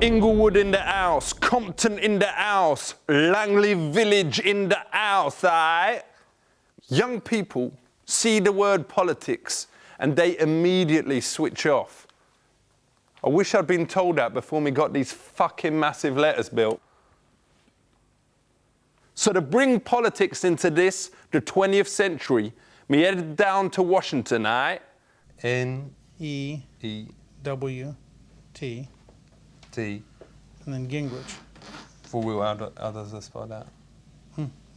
Inglewood in the house, Compton in the house, Langley Village in the house, aight? Young people see the word politics and they immediately switch off. I wish I'd been told that before we got these fucking massive letters built. So to bring politics into the 20th century, me headed down to Washington, aight? N-E-W-T. T. And then Gingrich. For real, how does that spell that?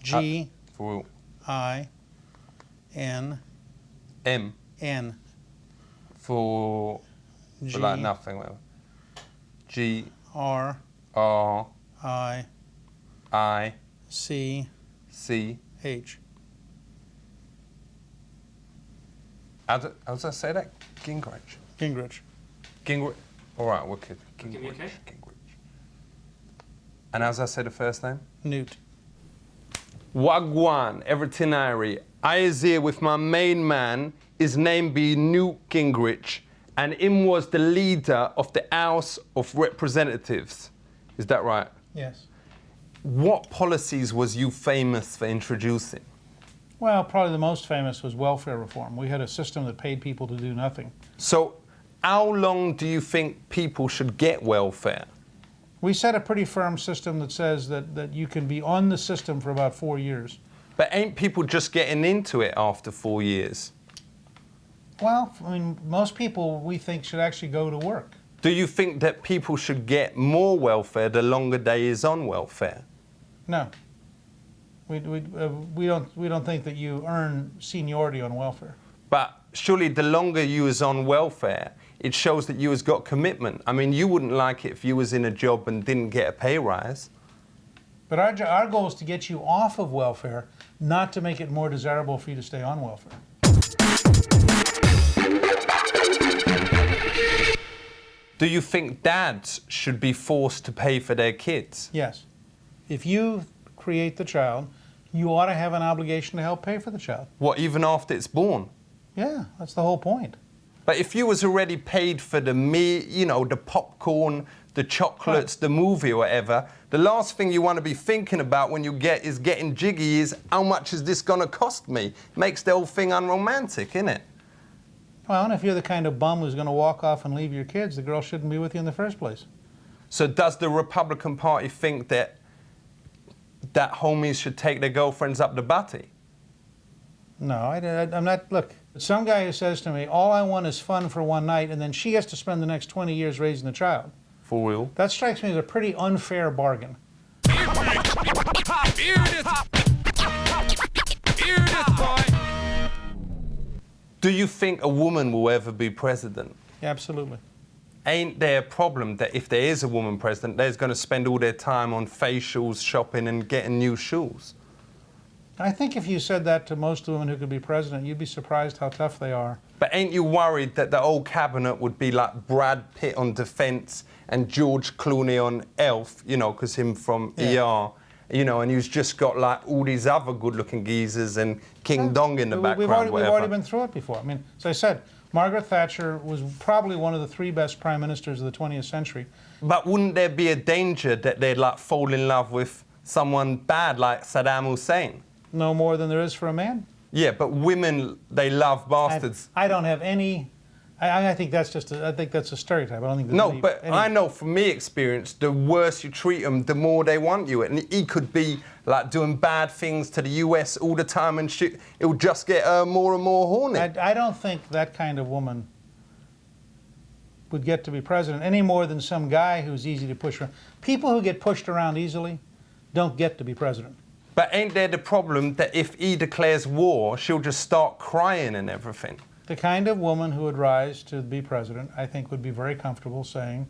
G. For real. I. N. M. N. For G. like nothing, whatever. G. R. R. I. I. C. C. H. How does I say that? Gingrich. Gingrich. Gingrich. All right, wicked. Gingrich. Okay. Gingrich. And how's I say the first name? Newt. Wagwan, everything Irie. I is here with my main man. His name be Newt Gingrich, and him was the leader of the House of Representatives. Is that right? Yes. What policies was you famous for introducing? Well, probably the most famous was welfare reform. We had a system that paid people to do nothing. So, how long do you think people should get welfare? We set a pretty firm system that says that you can be on the system for about 4 years. But ain't people just getting into it after 4 years? Well, I mean, most people we think should actually go to work. Do you think that people should get more welfare the longer they is on welfare? No. We don't think that you earn seniority on welfare. But surely the longer you is on welfare, it shows that you has got commitment. I mean, you wouldn't like it if you was in a job and didn't get a pay rise. But our goal is to get you off of welfare, not to make it more desirable for you to stay on welfare. Do you think dads should be forced to pay for their kids? Yes. If you create the child, you ought to have an obligation to help pay for the child. What, even after it's born? Yeah, that's the whole point. But if you was already paid for the meat, you know, the popcorn, the chocolates, the movie or whatever, the last thing you want to be thinking about when you is getting jiggy is how much is this going to cost me? Makes the whole thing unromantic, innit? Well, and if you're the kind of bum who's going to walk off and leave your kids, the girl shouldn't be with you in the first place. So does the Republican Party think that homies should take their girlfriends up the butty? No, I'm not. Look, some guy who says to me, all I want is fun for one night, and then she has to spend the next 20 years raising the child. For real? That strikes me as a pretty unfair bargain. Do you think a woman will ever be president? Absolutely. Ain't there a problem that if there is a woman president, they're going to spend all their time on facials, shopping, and getting new shoes? I think if you said that to most women who could be president, you'd be surprised how tough they are. But ain't you worried that the old cabinet would be like Brad Pitt on Defence and George Clooney on Elf, you know, because him from ER, you know, and you've just got like all these other good-looking geezers and King Dong in the background, we've already been through it before. I mean, as I said, Margaret Thatcher was probably one of the 3 best prime ministers of the 20th century. But wouldn't there be a danger that they'd like fall in love with someone bad like Saddam Hussein? No more than there is for a man. Yeah, but women, they love bastards. I don't have any. I think that's just. I think that's a stereotype. I don't think. There's any. I know from me experience, the worse you treat them, the more they want you. And he could be like doing bad things to the US all the time, and shit. It will just get more and more horny. I don't think that kind of woman would get to be president any more than some guy who's easy to push around. People who get pushed around easily don't get to be president. But ain't there the problem that if he declares war, she'll just start crying and everything? The kind of woman who would rise to be president, I think, would be very comfortable saying,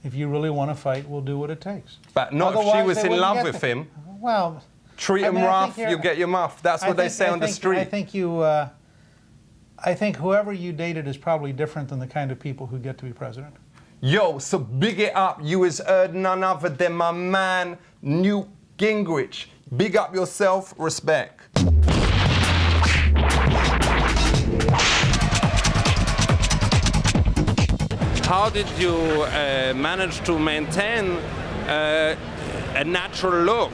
if you really want to fight, we'll do what it takes. But not if she was in love with him. Well, treat him rough, you'll get your muff. That's what they say on the street. I think whoever you dated is probably different than the kind of people who get to be president. Yo, so big it up. You has heard none other than my man, Newt Gingrich. Big up yourself, respect. How did you manage to maintain a natural look?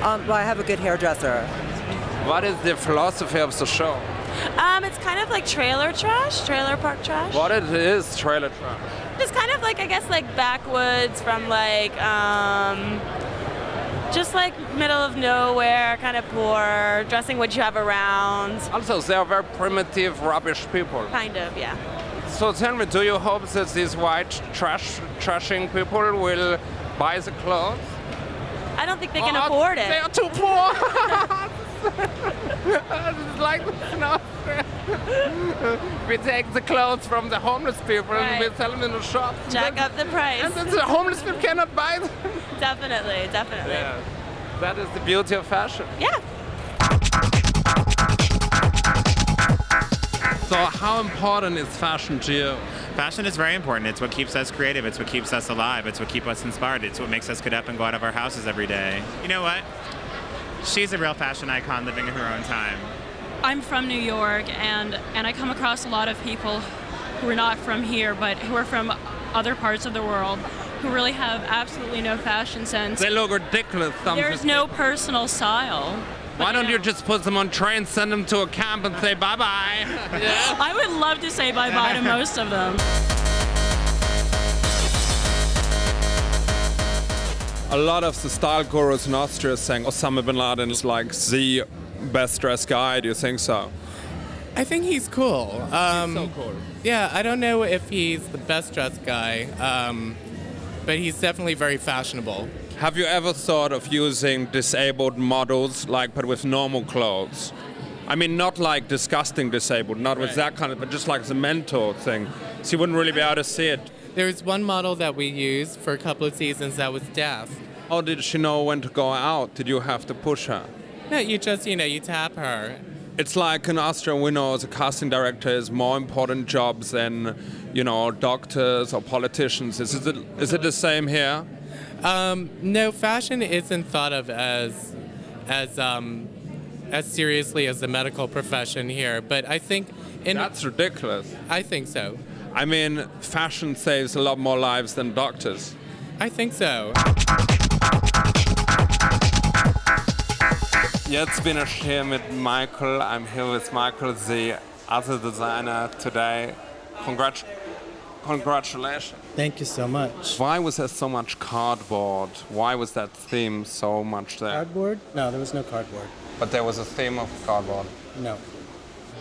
Well, I have a good hairdresser. What is the philosophy of the show? It's kind of like trailer trash, trailer park trash. What it is, trailer trash? It's kind of like, I guess, like backwoods from like, just like middle of nowhere, kind of poor, dressing what you have around. Also, they are very primitive, rubbish people. Kind of, yeah. So tell me, do you hope that these white trashing people will buy the clothes? I don't think they can afford it. They are too poor. It's like this in Austria. We take the clothes from the homeless people and we sell them in the shops. Jack up the price. And then the homeless people cannot buy them. Definitely, definitely. Yeah. That is the beauty of fashion. Yeah. So how important is fashion to you? Fashion is very important. It's what keeps us creative. It's what keeps us alive. It's what keeps us inspired. It's what makes us get up and go out of our houses every day. You know what? She's a real fashion icon living in her own time. I'm from New York, and I come across a lot of people who are not from here, but who are from other parts of the world, who really have absolutely no fashion sense. They look ridiculous. There's no personal style. Why don't you just put them on trains, send them to a camp and say bye-bye? Yeah. I would love to say bye-bye to most of them. A lot of the style gurus in Austria are saying Osama bin Laden is like the best dressed guy. Do you think so? I think he's cool. He's so cool. Yeah, I don't know if he's the best dressed guy, but he's definitely very fashionable. Have you ever thought of using disabled models, like, but with normal clothes? I mean, not like disgusting disabled, not with that kind of, but just like the mentor thing. So you wouldn't really be able to see it. There was one model that we used for a couple of seasons that was deaf. How did she know when to go out? Did you have to push her? No, you just, you tap her. It's like in Austria, we know as a casting director is more important jobs than, doctors or politicians. Is it the same here? No, fashion isn't thought of as seriously as the medical profession here, but I think That's ridiculous. I think so. I mean, fashion saves a lot more lives than doctors. I think so. Jetzt bin ich hier mit Michael. I'm here with Michael, the other designer today. Congratulations. Thank you so much. Why was there so much cardboard? Why was that theme so much there? Cardboard? No, there was no cardboard. But there was a theme of cardboard. No.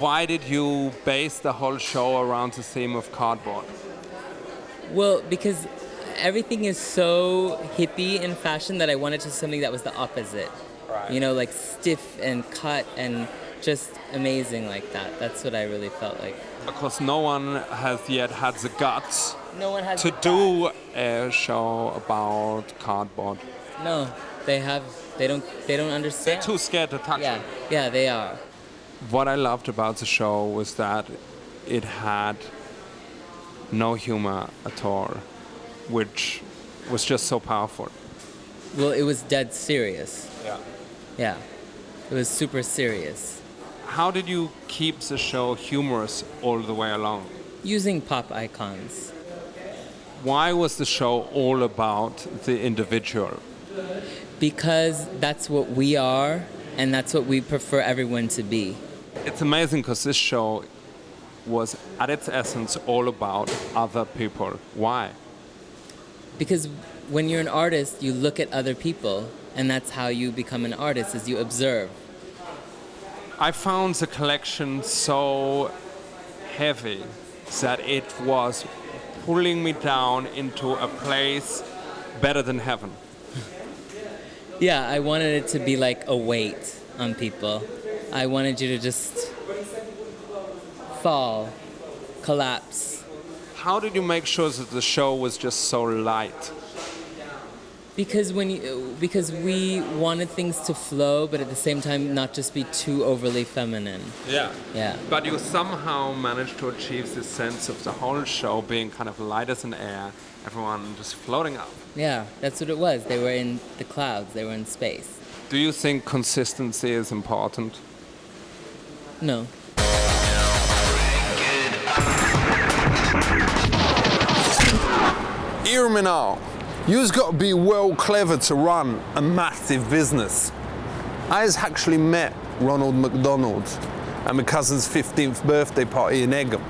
Why did you base the whole show around the theme of cardboard? Well, because everything is so hippie in fashion that I wanted to something that was the opposite. Right. Like stiff and cut and just amazing like that. That's what I really felt like. Because no one has yet had the guts to do a show about cardboard. No, they don't understand. They're too scared to touch it. Yeah, they are. What I loved about the show was that it had no humor at all, which was just so powerful. Well, it was dead serious. Yeah. Yeah, it was super serious. How did you keep the show humorous all the way along? Using pop icons. Why was the show all about the individual? Because that's what we are, and that's what we prefer everyone to be. It's amazing because this show was, at its essence, all about other people. Why? Because when you're an artist, you look at other people, and that's how you become an artist, is you observe. I found the collection so heavy that it was pulling me down into a place better than heaven. Yeah, I wanted it to be like a weight on people. I wanted you to just fall, collapse. How did you make sure that the show was just so light? Because we wanted things to flow, but at the same time not just be too overly feminine. Yeah. Yeah. But you somehow managed to achieve this sense of the whole show being kind of light as an air, everyone just floating up. Yeah, that's what it was. They were in the clouds, they were in space. Do you think consistency is important? No. Hear me now. You've got to be well clever to run a massive business. I actually met Ronald McDonald at my cousin's 15th birthday party in Egham.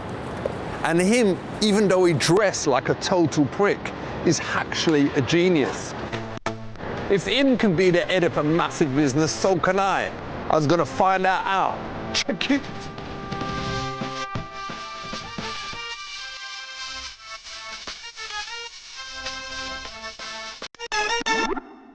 And him, even though he dressed like a total prick, is actually a genius. If him can be the head of a massive business, so can I. I was gonna find that out. Check it.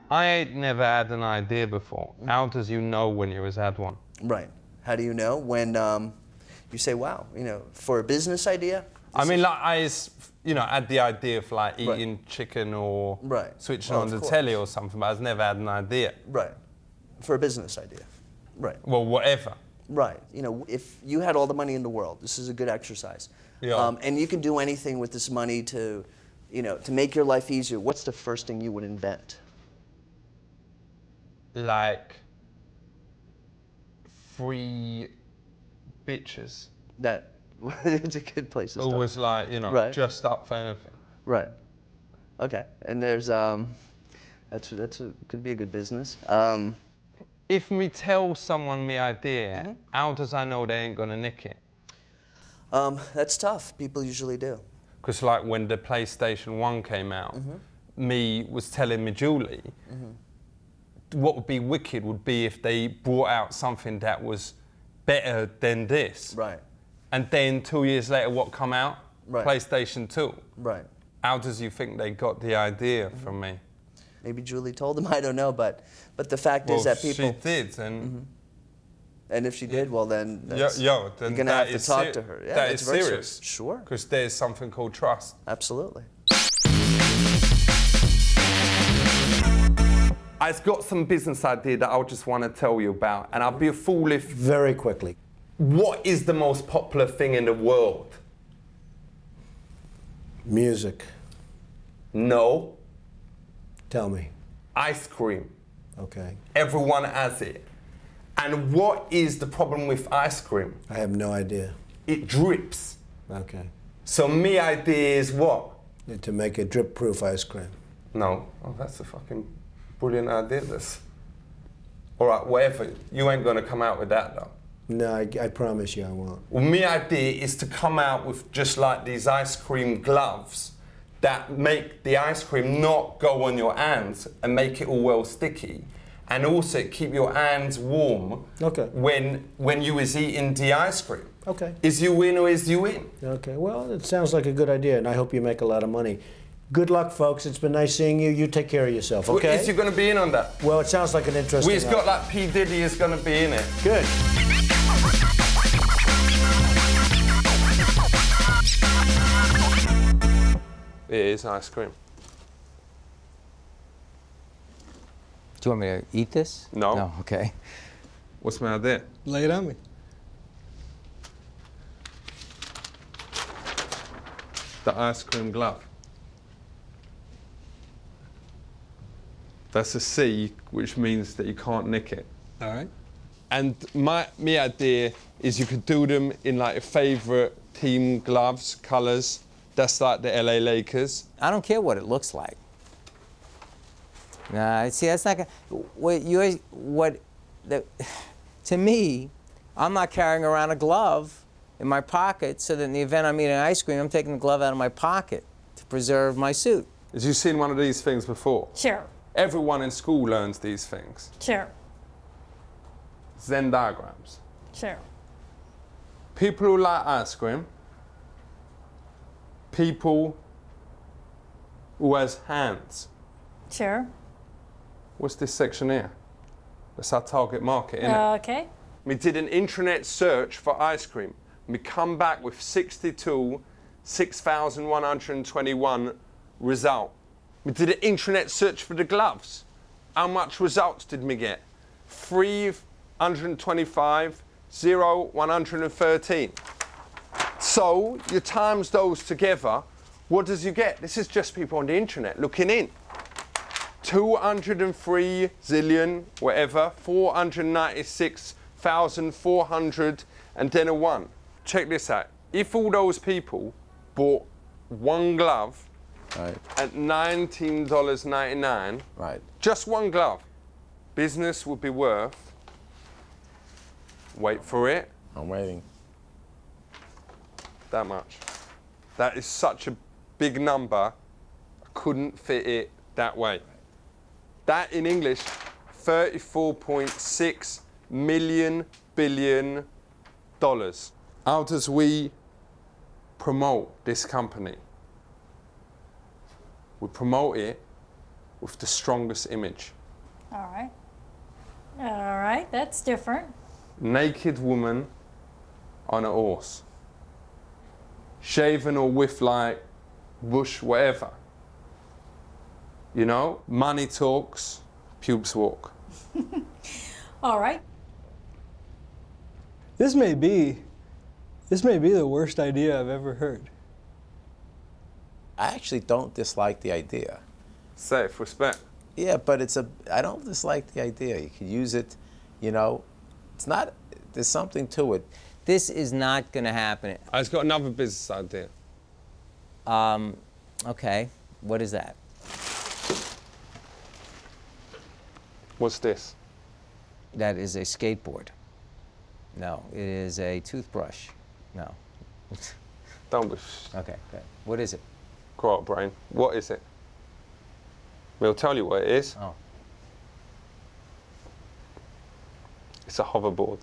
I ain't never had an idea before. How does you know when you has had one? Right. How do you know? When you say, wow, you know, for a business idea? I mean, like, had the idea of, like, eating chicken or switching on the telly or something, but I've never had an idea. Right. For a business idea. Right. Well, whatever. Right. You know, if you had all the money in the world, this is a good exercise. Yeah. And you can do anything with this money to, you know, to make your life easier. What's the first thing you would invent? Like, free bitches. That it's a good place to start. Always like, you know, just up for anything. Right. Okay. And there's could be a good business. If me tell someone my idea, how does I know they ain't gonna nick it? That's tough. People usually do. Because like when the PlayStation 1 came out, me was telling me Julie, what would be wicked would be if they brought out something that was better than this. Right. And then 2 years later, what come out? Right. PlayStation 2. Right. How does you think they got the idea from me? Maybe Julie told them, I don't know, but the fact is that people... she did, and... And if she did, well then, then you're going to have to talk to her. Yeah, that is serious. Sure. Because there's something called trust. Absolutely. I've got some business idea that I just want to tell you about, and I'll be a fool if... Very quickly. What is the most popular thing in the world? Music. No. Tell me. Ice cream. Okay. Everyone has it. And what is the problem with ice cream? I have no idea. It drips. Okay. So my idea is what? To make a drip-proof ice cream. No. Oh, that's a fucking brilliant idea, this. All right, whatever. You ain't gonna come out with that, though. No, I promise you I won't. Well, my idea is to come out with just like these ice cream gloves that make the ice cream not go on your hands and make it all well sticky. And also keep your hands warm when you is eating the ice cream. Okay. Is you win or is you win? Okay, well, it sounds like a good idea, and I hope you make a lot of money. Good luck, folks. It's been nice seeing you. You take care of yourself, okay? Well, is you going to be in on that? Well, it sounds like an interesting... We've got like P. Diddy is going to be in it. Good. It is ice cream. Do you want me to eat this? No. No, okay. What's my idea? Lay it on me. The ice cream glove. That's a C, which means that you can't nick it. All right. And my idea is you could do them in like your favourite team gloves, colours. That's like the LA Lakers. I don't care what it looks like. Nah, see, that's not gonna. To me, I'm not carrying around a glove in my pocket so that in the event I'm eating ice cream, I'm taking the glove out of my pocket to preserve my suit. Have you seen one of these things before? Sure. Everyone in school learns these things. Sure. Venn diagrams. Sure. People who like ice cream. People who has hands. Sure. What's this section here? That's our target market, innit? Okay. We did an intranet search for ice cream. We come back with 6,121 result. We did an intranet search for the gloves. How much results did we get? 325, 0, 113. So you times those together, what does you get? This is just people on the internet looking in. 203 zillion, whatever, 496,400, and then a 1. Check this out. If all those people bought one glove, Right. at $19.99, Right. just one glove, business would be worth, wait for it, I'm waiting. that much. That is such a big number, I couldn't fit it that way. That in English, 34.6 million billion dollars. How does we promote this company? We promote it with the strongest image. All right. All right, that's different. Naked woman on a horse. Shaven or with like bush, whatever. You know, money talks, pubes walk. All right. This may be the worst idea I've ever heard. I actually don't dislike the idea. Safe, respect. Yeah, but I don't dislike the idea. You could use it, you know, there's something to it. This is not going to happen. I've got another business idea. Okay, what is that? What's this? That is a skateboard. No, it is a toothbrush. No. Don't be. Okay, good. What is it? Grow up, brain. What is it? We'll tell you what it is. Oh. It's a hoverboard.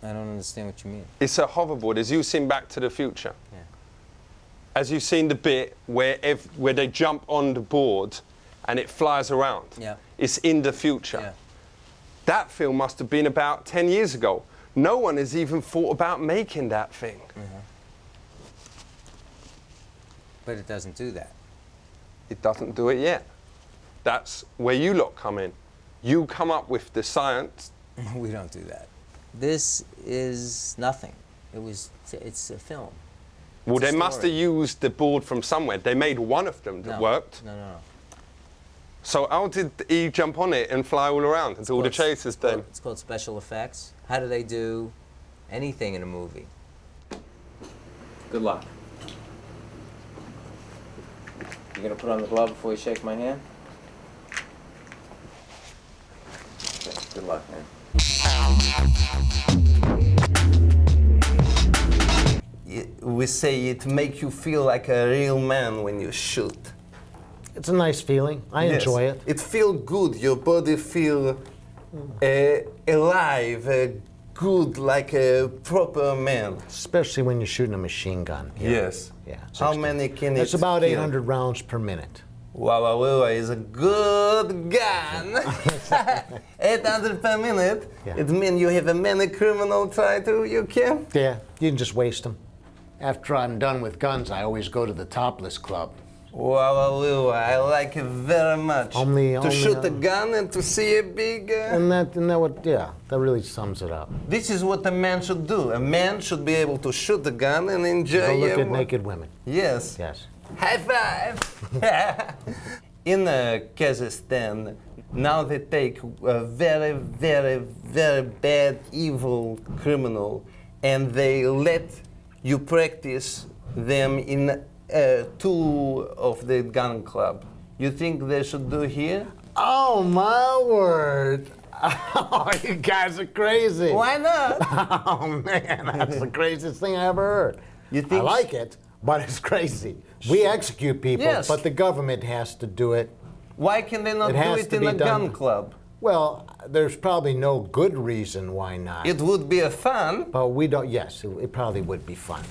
I don't understand what you mean. It's a hoverboard. As you've seen Back to the Future. Yeah. As you've seen the bit where they jump on the board and it flies around. Yeah. It's in the future. Yeah. That film must have been about 10 years ago. No one has even thought about making that thing. Mm-hmm. But it doesn't do that. It doesn't do it yet. That's where you lot come in. You come up with the science. We don't do that. This is nothing. It's a film. Well, It's a they must have story. used the board from somewhere. They made one of them that worked. No. So how did he jump on it and fly all around and do all the chases then? It's called special effects. How do they do anything in a movie? Good luck. You gonna put on the glove before you shake my hand? Okay, good luck, man. We say it makes you feel like a real man when you shoot. It's a nice feeling. I enjoy it. It feels good. Your body feel alive, good, like a proper man. Especially when you're shooting a machine gun. Yes. Yeah. How many can It's it about kill? 800 rounds per minute. Wow, is a good gun. 800 per minute. Yeah. It means you have a many criminal try to you can. Yeah, you can just waste them. After I'm done with guns, I always go to the topless club. Wow, I like it very much. Only to shoot a gun and to see a big. And that really sums it up. This is what a man should do. A man should be able to shoot a gun and enjoy. Go look at naked women. Yes. Yes. High five! In Kazakhstan, now they take a very, very, very bad, evil criminal and they let you practice them in 2 of the gun club. You think they should do here? Oh, my word. Oh, you guys are crazy. Why not? Oh, man, that's the craziest thing I ever heard. You think I like it, but it's crazy. We execute people, Yes. but the government has to do it. Why can they not It do has it to in be a gun done. club? Well, there's probably no good reason why not. It would be a fun. But we don't, yes, it probably would be fun.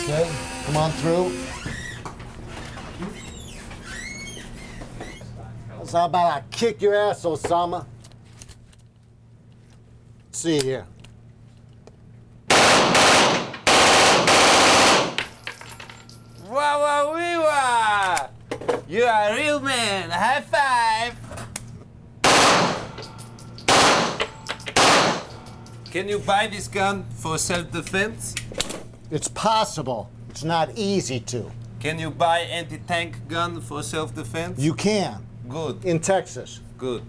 Okay, come on through. So how about I kick your ass, Osama? See you here. Wow! You are a real man. High five! Can you buy this gun for self-defense? It's possible. It's not easy to. Can you buy anti-tank gun for self-defense? You can. Good. In Texas. Good.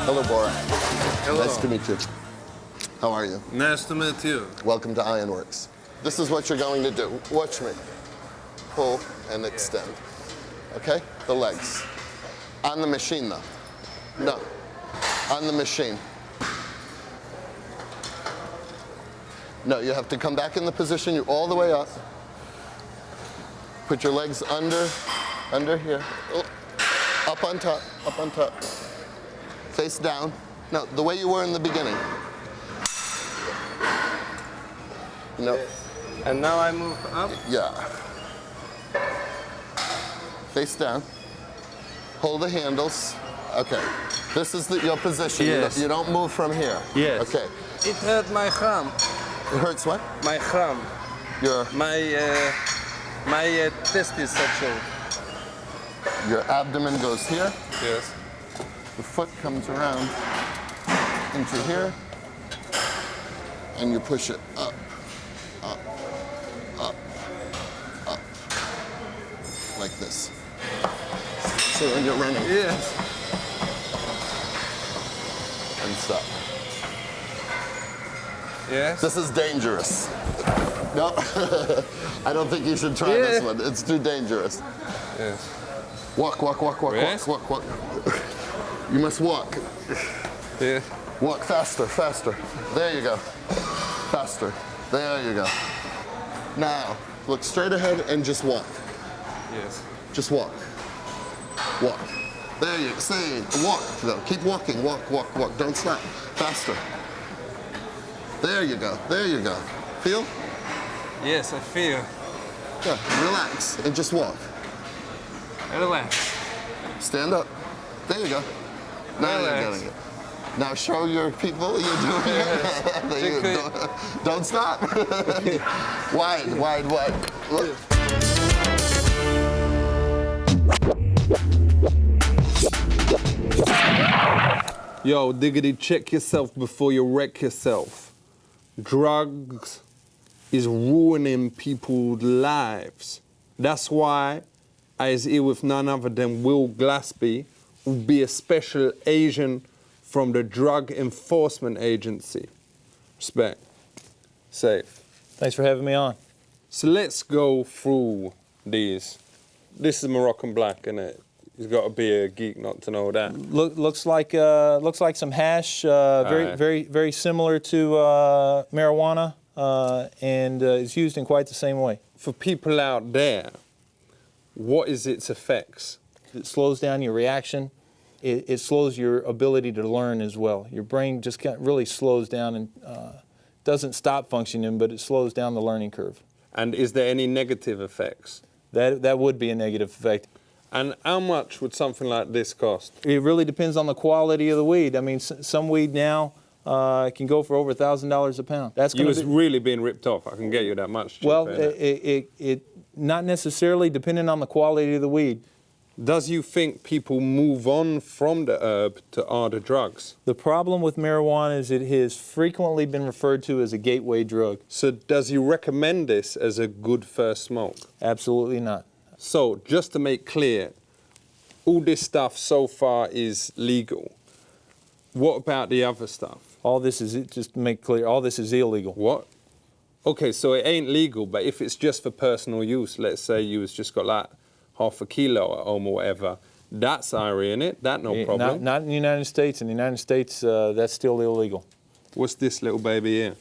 Hello, Borat. Hello. Nice to meet you. How are you? Nice to meet you. Welcome to Ironworks. This is what you're going to do. Watch me. Pull and extend. Okay? The legs. On the machine, though. No. On the machine. No, you have to come back in the position. You're all the way up. Put your legs under here. Oh. Up on top, up on top. Face down. No, the way you were in the beginning. No. And now I move up? Yeah. Face down. Hold the handles. Okay. This is your position. Yes. You don't move from here. Yes. Okay. It hurt my thumb. It hurts what? My thumb. Your testes actually. Your abdomen goes here. Yes. The foot comes around into here. And you push it up, up, up, up. Like this. So when you're running. Yes. And stop. Yes. This is dangerous. No, I don't think you should try this one. It's too dangerous. Yes. Walk, walk, walk, walk, Yes. walk, walk, walk. You must walk. Yeah. Walk faster, faster. There you go. Faster. There you go. Now, look straight ahead and just walk. Yes. Just walk. Walk. There you go. See, walk though. Keep walking. Walk, walk, walk. Don't stop. Faster. There you go. There you go. Feel? Yes, I feel. Yeah. Relax and just walk. Relax. Stand up. There you go. Now you're getting it. Now show your people you're doing it. There you go. Don't stop. Wide, wide, wide. Look. Yo, diggity, check yourself before you wreck yourself. Drugs is ruining people's lives. That's why I is here with none other than Will Glaspie, who be a special agent from the Drug Enforcement Agency. Respect. Safe. Thanks for having me on. So let's go through these. This is Moroccan black, isn't it? You've got to be a geek not to know that. Looks like some hash, very similar to marijuana, and is used in quite the same way. For people out there, what is its effects? It slows down your reaction. It slows your ability to learn as well. Your brain just really slows down and doesn't stop functioning, but it slows down the learning curve. And is there any negative effects? That would be a negative effect. And how much would something like this cost? It really depends on the quality of the weed. I mean, some weed now can go for over $1,000 a pound. That's you was really being ripped off. I can get you that much cheaper. Well, it not necessarily, depending on the quality of the weed. Does you think people move on from the herb to other drugs? The problem with marijuana is it has frequently been referred to as a gateway drug. So does you recommend this as a good first smoke? Absolutely not. So just to make clear, all this stuff so far is legal. What about the other stuff? All this is, just to make clear, all this is illegal. What? Okay, so it ain't legal, but if it's just for personal use, let's say you was just got like half a kilo at home or whatever, that's Irie, in it? That no problem? Not in the United States. In the United States, that's still illegal. What's this little baby here?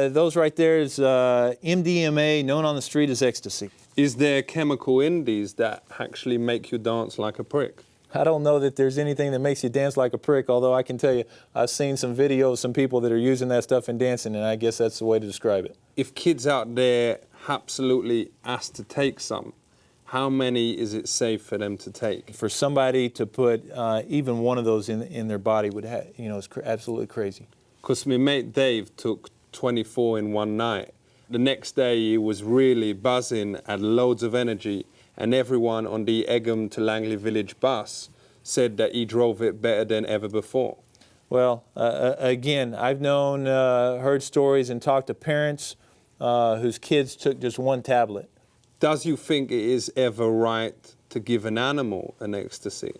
Those right there is MDMA, known on the street as ecstasy. Is there chemical in these that actually make you dance like a prick? I don't know that there's anything that makes you dance like a prick, although I can tell you I've seen some videos, some people that are using that stuff and dancing, and I guess that's the way to describe it. If kids out there absolutely asked to take some, how many is it safe for them to take? For somebody to put even one of those in their body would have, it's absolutely crazy. Because my mate Dave took 24 in one night. The next day he was really buzzing, had loads of energy, and everyone on the Egham to Langley Village bus said that he drove it better than ever before? Well, again, I've known, heard stories and talked to parents whose kids took just one tablet. Does you think it is ever right to give an animal an ecstasy?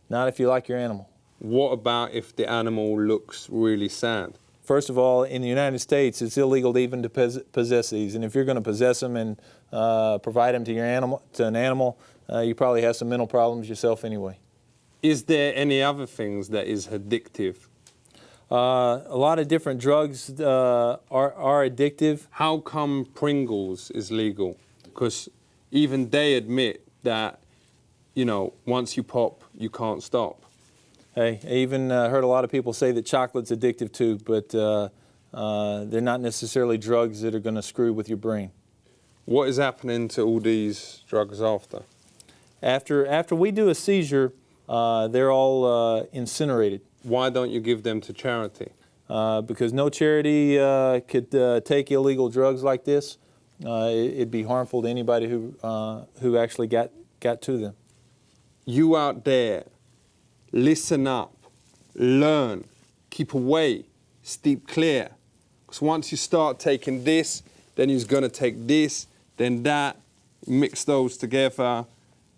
Not if you like your animal. What about if the animal looks really sad? First of all, in the United States, it's illegal even to possess these. And if you're going to possess them and provide them to your animal, you probably have some mental problems yourself anyway. Is there any other things that is addictive? A lot of different drugs are addictive. How come Pringles is legal? Because even they admit that, you know, once you pop, you can't stop. Hey, I even heard a lot of people say that chocolate's addictive too, but they're not necessarily drugs that are going to screw with your brain. What is happening to all these drugs after? After we do a seizure, they're all incinerated. Why don't you give them to charity? Because no charity could take illegal drugs like this. It'd be harmful to anybody who actually got to them. You out there, listen up, learn, keep away, steep clear. Because once you start taking this, then you're going to take this, then that, mix those together,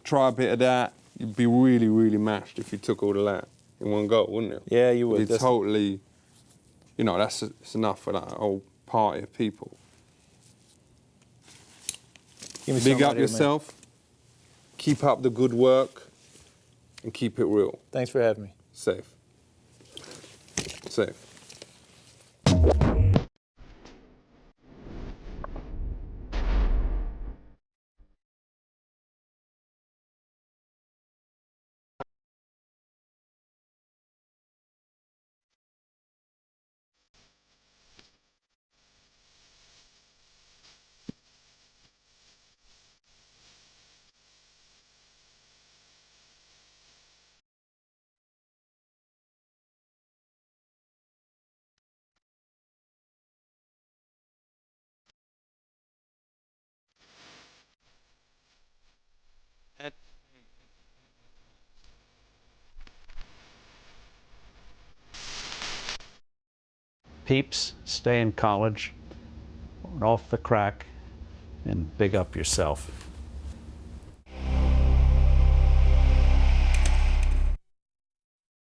try a bit of that. You'd be really, really mashed if you took all of that in one go, wouldn't you? Yeah, you would. It's totally, you know, that's enough for that whole party of people. Big up yourself, keep up the good work, and keep it real. Thanks for having me. Safe. Safe. Peeps, stay in college, off the crack, and big up yourself.